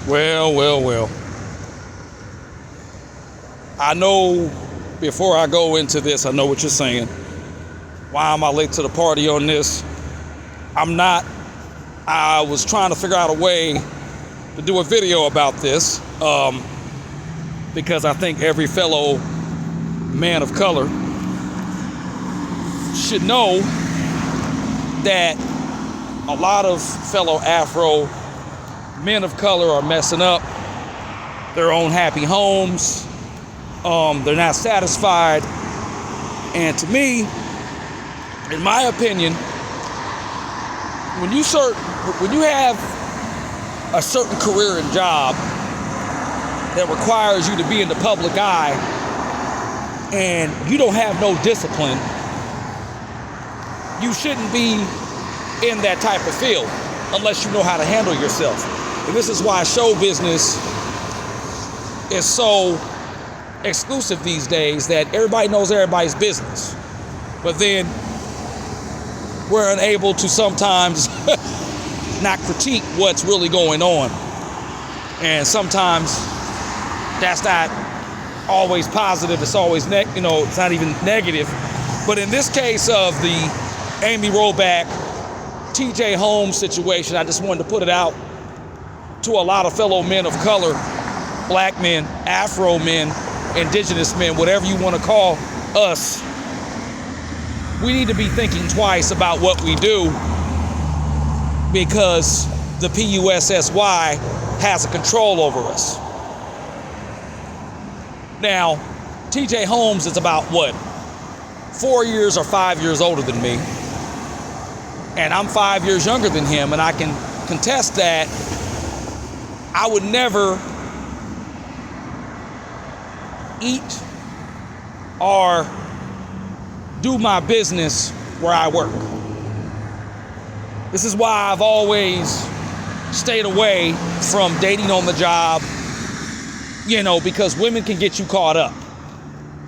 Well. I know before I go into this, I know what you're saying. Why am I late to the party on this? I'm not. I was trying to figure out a way to do a video about this because I think every fellow man of color should know that a lot of fellow Afro men of color are messing up their own happy homes. They're not satisfied. And to me, in my opinion, when you have a certain career and job that requires you to be in the public eye and you don't have no discipline, you shouldn't be in that type of field unless you know how to handle yourself. And this is why show business is so exclusive these days, that everybody knows everybody's business. But then we're unable to sometimes not critique what's really going on. And sometimes that's not always positive. It's always, it's not even negative. But in this case of the Amy Robach, TJ Holmes situation, I just wanted to put it out to a lot of fellow men of color, black men, Afro men, indigenous men, whatever you want to call us. We need to be thinking twice about what we do, because the PUSSY has a control over us. Now, TJ Holmes is about 4 years or 5 years older than me. And I'm 5 years younger than him, and I can contest that I would never eat or do my business where I work. This is why I've always stayed away from dating on the job, because women can get you caught up.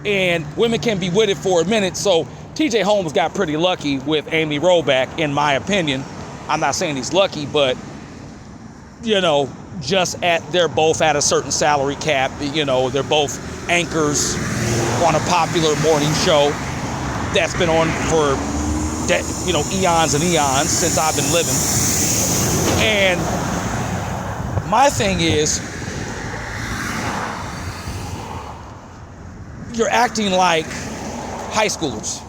And women can be with it for a minute. So TJ Holmes got pretty lucky with Amy Robach, in my opinion. I'm not saying he's lucky, but, they're both at a certain salary cap. They're both anchors on a popular morning show that's been on for, eons and eons since I've been living. And my thing is, you're acting like high schoolers.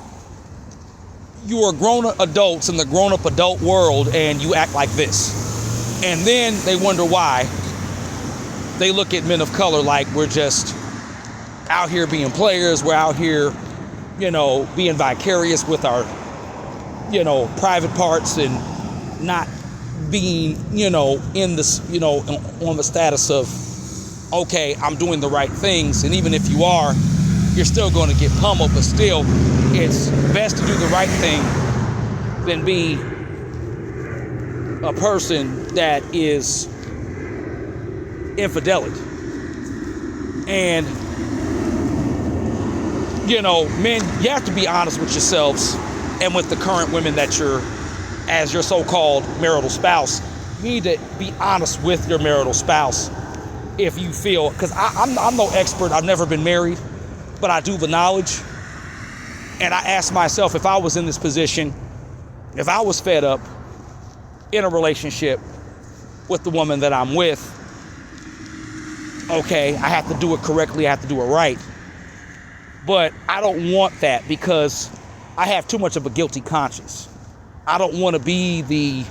You are grown adults in the grown-up adult world, and you act like this. And then they wonder why they look at men of color like we're just out here being players. We're out here, being vicarious with our, private parts, and not being, in this, on the status of, okay, I'm doing the right things. And even if you are, you're still going to get pummeled. But still, it's best to do the right thing than be a person that is infidelity. And, men, you have to be honest with yourselves and with the current women that you're, as your so-called marital spouse. You need to be honest with your marital spouse if you feel, because I'm no expert. I've never been married, but I do the knowledge. And I ask myself, if I was in this position, if I was fed up in a relationship with the woman that I'm with, okay, I have to do it correctly. I have to do it right. But I don't want that, because I have too much of a guilty conscience. I don't want to be the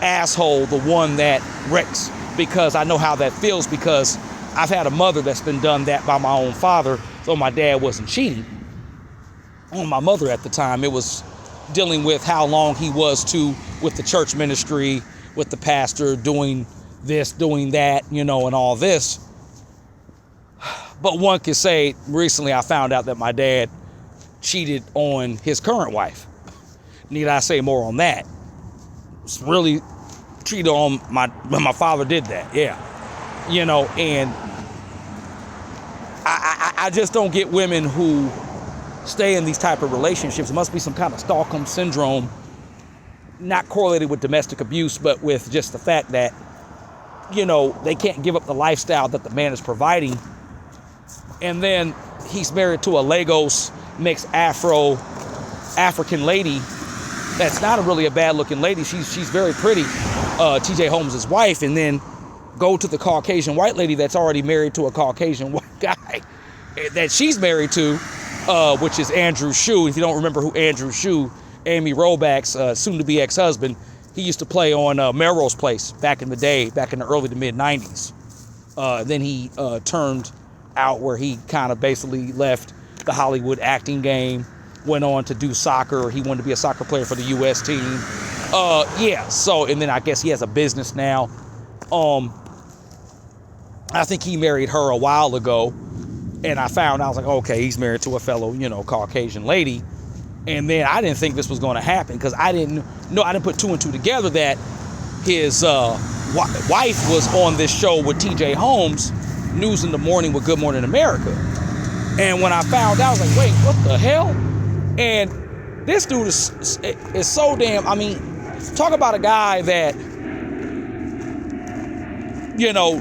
asshole, the one that wrecks, because I know how that feels, because I've had a mother that's been done that by my own father, so my dad wasn't cheating on my mother at the time. It was dealing with how long he was with the church ministry, with the pastor, doing this, doing that, and all this. But one could say, recently I found out that my dad cheated on his current wife. Need I say more on that? It's really cheated on my father did that, yeah. And I just don't get women who stay in these type of relationships. It must be some kind of Stockholm syndrome, not correlated with domestic abuse, but with just the fact that they can't give up the lifestyle that the man is providing. And then he's married to a Lagos mixed African lady that's not really a bad looking lady. She's very pretty, TJ Holmes' wife, and then go to the Caucasian white lady that's already married to a Caucasian white guy that she's married to, which is Andrew Shue. If you don't remember who Andrew Shue, Amy Robach's soon-to-be ex-husband, he used to play on Melrose Place back in the day, back in the early to mid-90s. Then he turned out where he kind of basically left the Hollywood acting game, went on to do soccer. He wanted to be a soccer player for the U.S. team. So, and then I guess he has a business now. I think he married her a while ago, and I was like, okay, he's married to a fellow, Caucasian lady. And then I didn't think this was going to happen because I didn't put two and two together that his wife was on this show with TJ Holmes, News in the Morning with Good Morning America. And when I found out, I was like, wait, what the hell? And this dude is so damn, talk about a guy that,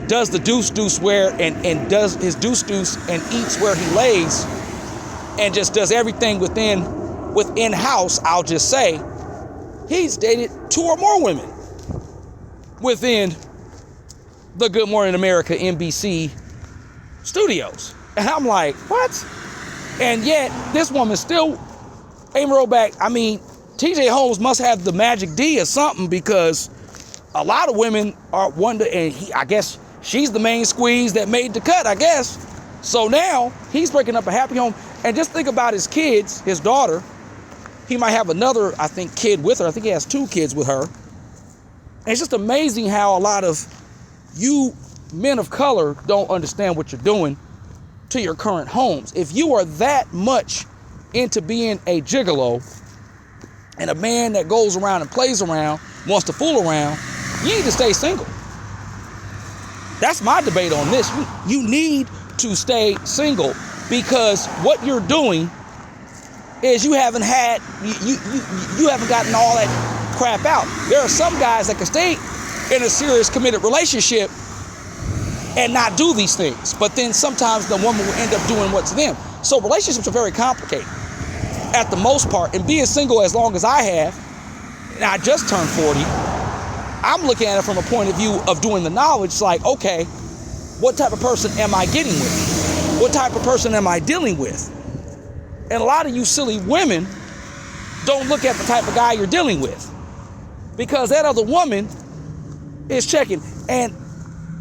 does the deuce where and does his deuce and eats where he lays and just does everything within house. I'll just say he's dated 2 or more women within the Good Morning America NBC studios. And I'm like, what? And yet this woman still, Amy Robach, TJ Holmes must have the magic D or something, because a lot of women are wondering, and I guess she's the main squeeze that made the cut, I guess. So now he's breaking up a happy home. And just think about his kids, his daughter. He might have another, I think, kid with her. I think he has 2 kids with her. And it's just amazing how a lot of you men of color don't understand what you're doing to your current homes. If you are that much into being a gigolo and a man that goes around and plays around, wants to fool around, you need to stay single. That's my debate on this. You need to stay single, because what you're doing is you haven't gotten all that crap out. There are some guys that can stay in a serious committed relationship and not do these things, but then sometimes the woman will end up doing what's them. So relationships are very complicated at the most part, and being single as long as I have, and I just turned 40, I'm looking at it from a point of view of doing the knowledge, like, okay, what type of person am I getting with? What type of person am I dealing with? And a lot of you silly women don't look at the type of guy you're dealing with, because that other woman is checking. And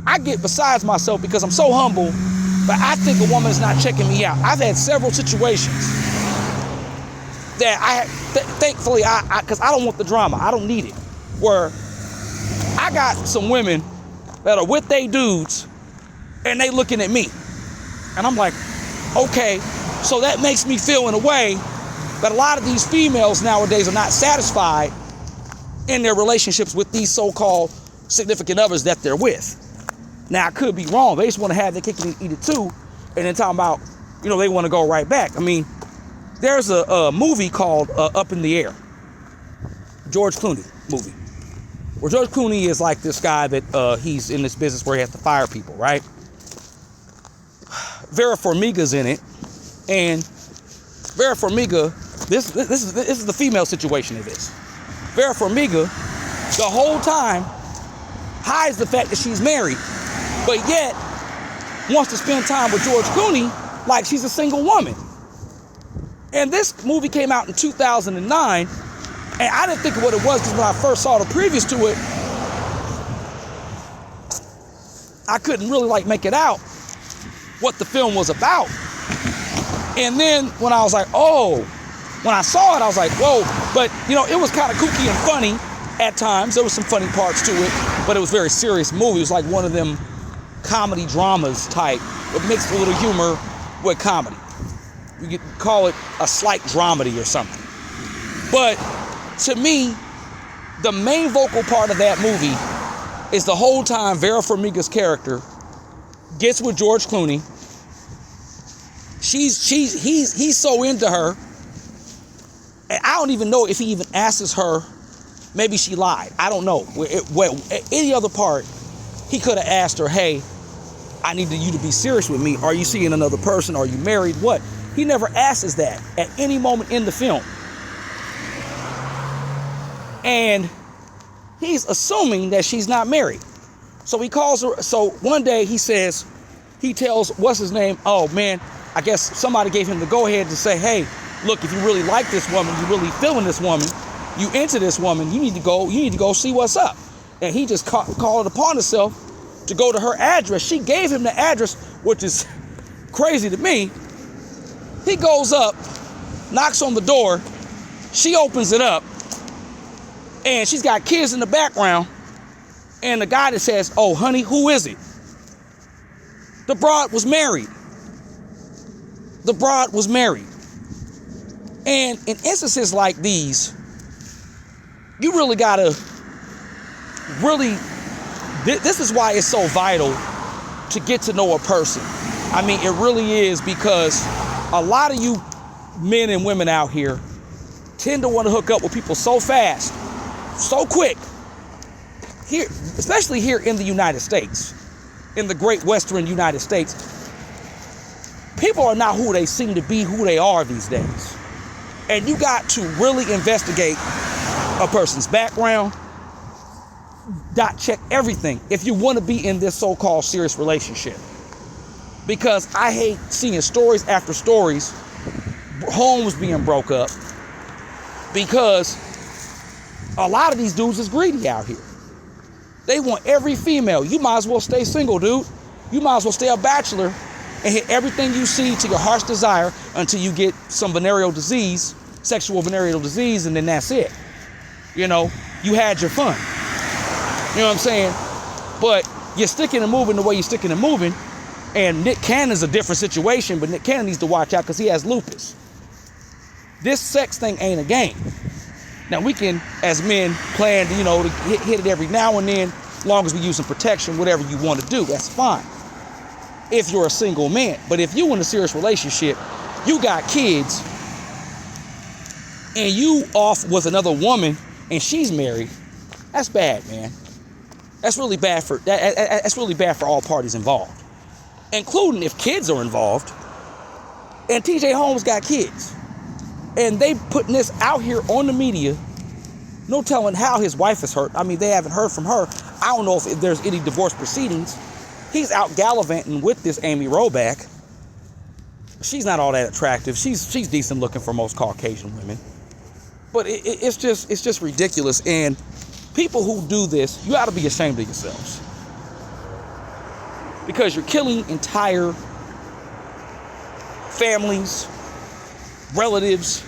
I get besides myself because I'm so humble, but I think a woman is not checking me out. I've had several situations that thankfully, because I don't want the drama, I don't need it, where I got some women that are with they dudes and they looking at me. And I'm like, okay, so that makes me feel in a way that a lot of these females nowadays are not satisfied in their relationships with these so-called significant others that they're with. Now, I could be wrong. They just want to have their cake and eat it too. And then talking about, they want to go right back. There's a movie called Up in the Air. George Clooney movie. Where George Clooney is like this guy that he's in this business where he has to fire people, right? Vera Farmiga's in it. And Vera Farmiga, this is the female situation of this. Vera Farmiga, the whole time, hides the fact that she's married, but yet wants to spend time with George Clooney like she's a single woman. And this movie came out in 2009, and I didn't think of what it was, because when I first saw the previews to it, I couldn't really make it out what the film was about. And then when I was like, when I saw it, I was like, whoa. But, it was kind of kooky and funny at times. There was some funny parts to it, but it was a very serious movie. It was like one of them comedy dramas type, but mixed a little humor with comedy. You could call it a slight dramedy or something. But to me, the main vocal part of that movie is the whole time Vera Farmiga's character gets with George Clooney. He's so into her, and I don't even know if he even asks her. Maybe she lied. I don't know. Any other part, He could have asked her, hey, I need you to be serious with me. Are you seeing another person? Are you married? What? He never asks that at any moment in the film. And he's assuming that she's not married. So he calls her. So one day he tells, what's his name? Oh man, I guess somebody gave him the go ahead to say, hey, look, if you really like this woman, you really feeling this woman, you into this woman, you need to go see what's up. And he just called it upon himself to go to her address. She gave him the address, which is crazy to me. He goes up, knocks on the door. She opens it up, and she's got kids in the background. And the guy that says, oh, honey, who is it? The broad was married. The broad was married. And in instances like these, you really gotta this is why it's so vital to get to know a person. I mean, it really is, because a lot of you men and women out here tend to want to hook up with people so fast, so quick. Here, especially here in the United States, in the great Western United States, people are not who they seem to be, who they are these days. And you got to really investigate a person's background, check everything if you want to be in this so-called serious relationship. Because I hate seeing stories after stories, homes being broke up, because a lot of these dudes is greedy out here. They want every female. You might as well stay single, dude. You might as well stay a bachelor and hit everything you see to your heart's desire until you get some venereal disease, sexual venereal disease, and then that's it. You know, you had your fun. You know what I'm saying? But you're sticking and moving the way you're sticking and moving. And Nick Cannon's a different situation, but Nick Cannon needs to watch out because he has lupus. This sex thing ain't a game. Now, we can, as men, plan to, to hit it every now and then, as long as we use some protection, whatever you want to do, that's fine. If you're a single man. But if you in a serious relationship, you got kids, and you off with another woman, and she's married, that's bad, man. That's really bad that's really bad for all parties involved, including if kids are involved. And TJ Holmes got kids. And they putting this out here on the media, no telling how his wife is hurt. I mean, they haven't heard from her. I don't know if there's any divorce proceedings. He's out gallivanting with this Amy Robach. She's not all that attractive. She's decent looking for most Caucasian women. But it's just ridiculous. And people who do this, you ought to be ashamed of yourselves. Because you're killing entire families, relatives,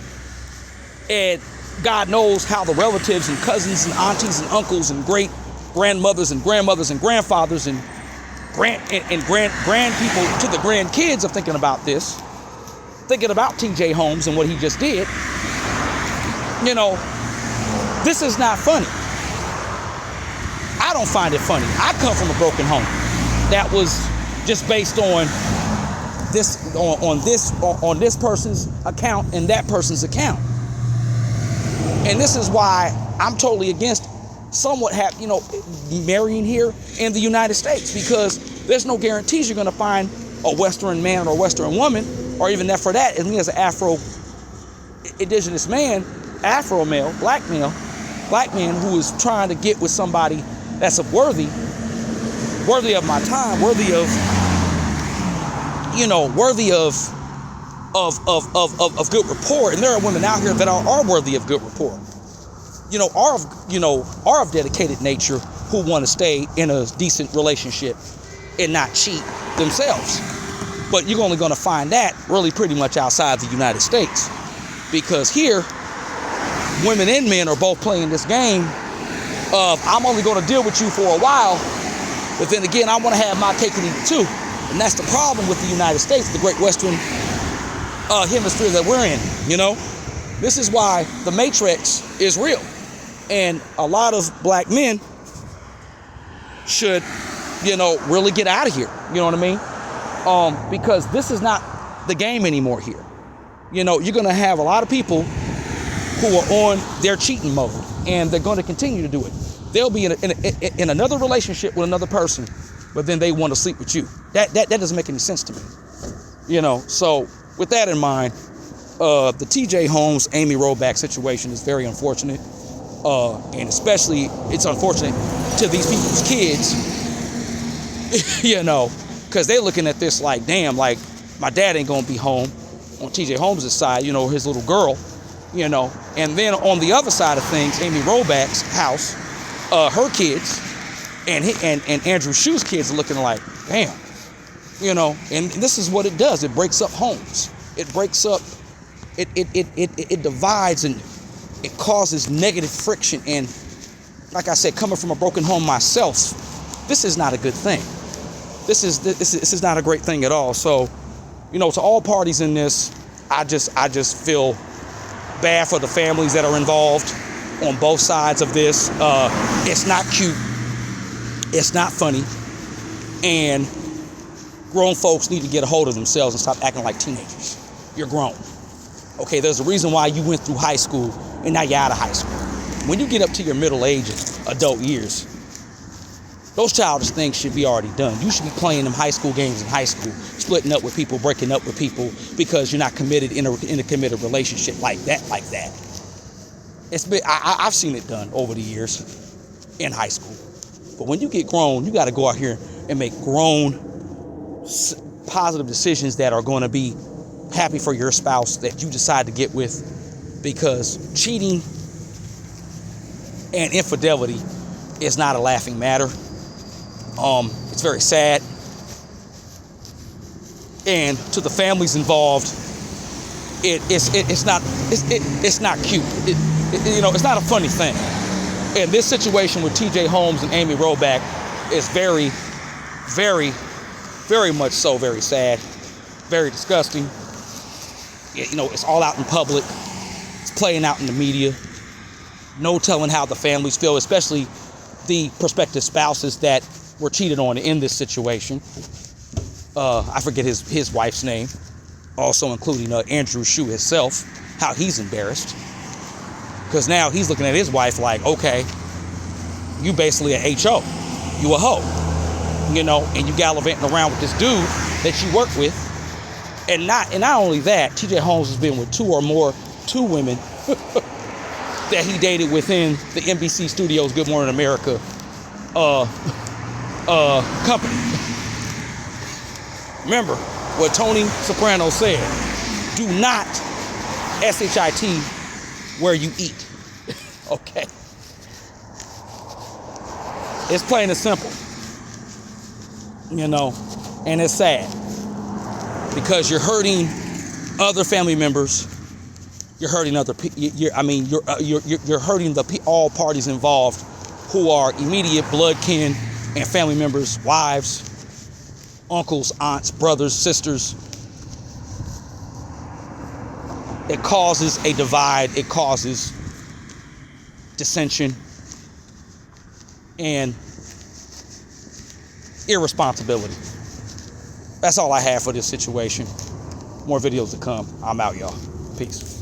and God knows how the relatives and cousins and aunties and uncles and great grandmothers and grandmothers and grandfathers and grand people to the grandkids are thinking about this, thinking about TJ Holmes and what he just did. This is not funny. I don't find it funny. I come from a broken home that was just based on this person's account and that person's account. And this is why I'm totally against marrying here in the United States, because there's no guarantees you're going to find a Western man or a Western woman, or even that for that, as me as an Afro-indigenous man, Afro male, black man who is trying to get with somebody that's worthy of my time, worthy of good rapport. And there are women out here that are worthy of good rapport, are of dedicated nature, who want to stay in a decent relationship and not cheat themselves. But you're only going to find that really pretty much outside the United States, because here women and men are both playing this game of, I'm only going to deal with you for a while, but then again, I want to have my cake and eat it too. And that's the problem with the United States, the great Western hemisphere that we're in. This is why the Matrix is real. And a lot of black men should, really get out of here. You know what I mean? Because this is not the game anymore here. You're going to have a lot of people who are on their cheating mode, and they're going to continue to do it. They'll be in another relationship with another person, but then they want to sleep with you. That doesn't make any sense to me. You know, so with that in mind, the TJ Holmes, Amy Robach situation is very unfortunate. And especially it's unfortunate to these people's kids, you know, because they're looking at this like, damn, like my dad ain't going to be home on TJ Holmes' side, you know, his little girl, you know. And then on the other side of things, Amy Robach's house, her kids and Andrew Shue's kids are looking like, damn, you know. And this is what it does. It breaks up homes. It breaks up, it divides, and it causes negative friction. And like I said, coming from a broken home myself, this is not a good thing. This is not a great thing at all. So, you know, to all parties in this, I just feel bad for the families that are involved on both sides of this. It's not cute. It's not funny. And grown folks need to get a hold of themselves and stop acting like teenagers. You're grown. Okay, there's a reason why you went through high school and now you're out of high school. When you get up to your middle age, adult years, those childish things should be already done. You should be playing them high school games in high school, splitting up with people, breaking up with people because you're not committed in a committed relationship like that. It's been, I've seen it done over the years in high school. But when you get grown, you got to go out here and make grown, positive decisions that are going to be happy for your spouse that you decide to get with, because cheating and infidelity is not a laughing matter. It's very sad. And to the families involved, it's not cute. You know, it's not a funny thing. And this situation with TJ Holmes and Amy Robach is very, very, very much so very sad, very disgusting. You know, it's all out in public. It's playing out in the media. No telling how the families feel, especially the prospective spouses that were cheated on in this situation. I forget his wife's name. Also including Andrew Shue himself, how he's embarrassed. Because now he's looking at his wife like, okay, you basically a HO. You a hoe. You know, and you gallivanting around with this dude that you work with. And not only that, TJ Holmes has been with two women that he dated within the NBC Studios Good Morning America company. Remember what Tony Soprano said, do not SHIT where you eat. Okay? It's plain and simple. You know, and it's sad. Because you're hurting other family members, you're hurting other people. You're hurting all parties involved, who are immediate blood kin and family members, wives, uncles, aunts, brothers, sisters. It causes a divide. It causes dissension and irresponsibility. That's all I have for this situation. More videos to come. I'm out, y'all. Peace.